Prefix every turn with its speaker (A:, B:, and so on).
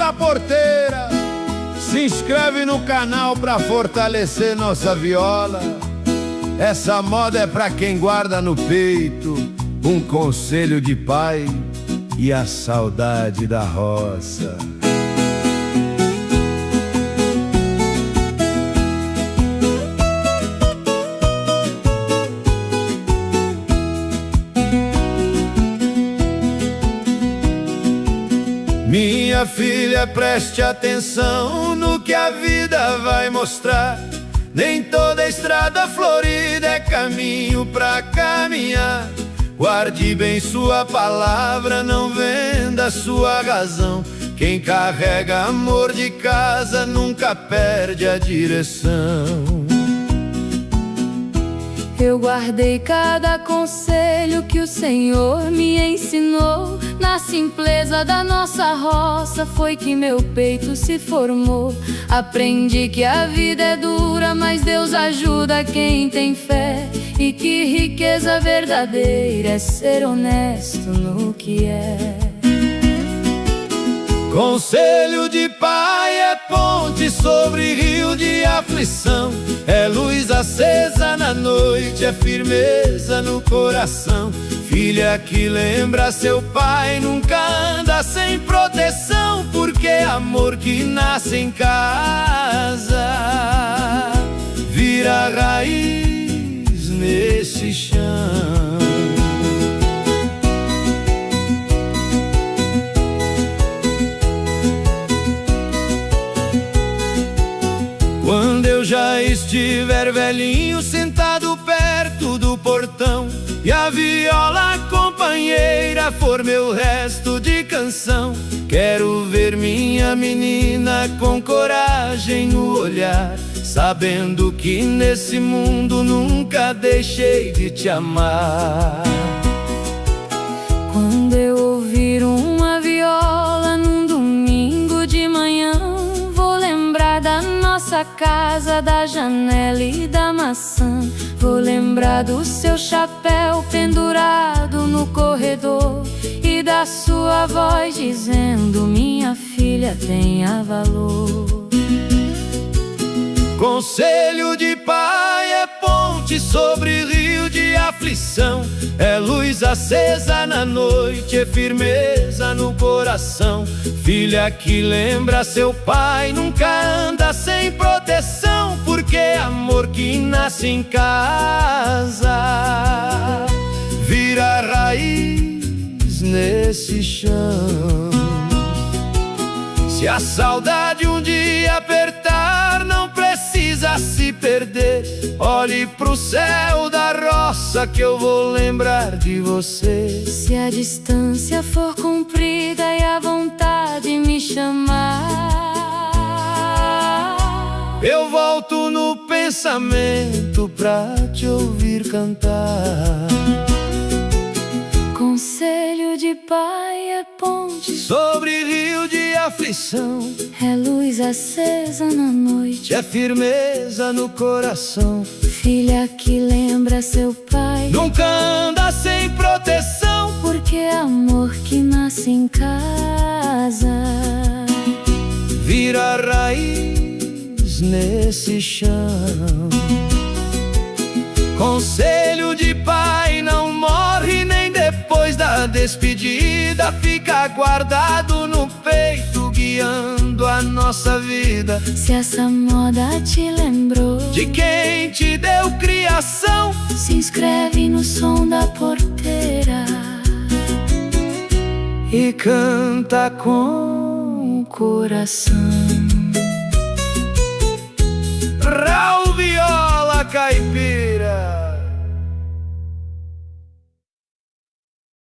A: da porteira. Se inscreve no canal pra fortalecer nossa viola. Essa moda é pra quem guarda no peito um conselho de pai e a saudade da roça. Minha filha, preste atenção no que a vida vai mostrar. Nem toda estrada florida é caminho pra caminhar. Guarde bem sua palavra, não venda sua razão. Quem carrega amor de casa nunca perde a direção.
B: Eu guardei cada conselho que o Senhor me ensinou. Na simpleza da nossa roça foi que meu peito se formou. Aprendi que a vida é dura, mas Deus ajuda quem tem fé. E que riqueza verdadeira é ser honesto no que é.
A: Conselho de pai é ponte sobre rio de aflição. É luz acesa na noite, é firmeza no coração. Filha que lembra seu pai nunca anda sem proteção, porque amor que nasce em casa vira raiz nesse chão. Quando eu já estiver velhinho, sentado perto do portão, e a viola companheira for meu resto de canção, quero ver minha menina com coragem no olhar, sabendo que nesse mundo nunca deixei de te amar.
B: Quando eu ouvir uma viola num domingo de manhã, vou lembrar da nossa casa, da janela e da maçã. Vou lembrar do seu chapéu pendurado no corredor e da sua voz dizendo: minha filha, tenha valor.
A: Conselho de pai é ponte sobre rio de aflição. É luz acesa na noite, é firmeza no coração. Filha que lembra seu pai nunca anda sem proteção, porque amor que nasce em casa vira raiz nesse chão. Se a saudade um dia apertar, não precisa se perder. Olhe pro céu da roça que eu vou lembrar de você.
B: Se a distância for comprida e a vontade me chamar,
A: eu volto no pensamento pra te ouvir cantar.
B: Conselho de pai é ponte
A: sobre rio de aflição.
B: É luz acesa na noite,
A: é firmeza no coração.
B: Filha que lembra seu pai
A: nunca anda sem proteção,
B: porque amor que nasce em casa
A: vira raiz nesse chão. Conselho de pai não morre nem depois da despedida, fica guardado no peito, guiando a nossa vida.
B: Se essa moda te lembrou
A: de quem te deu criação,
B: se inscreve no som da porteira
A: e canta com o coração.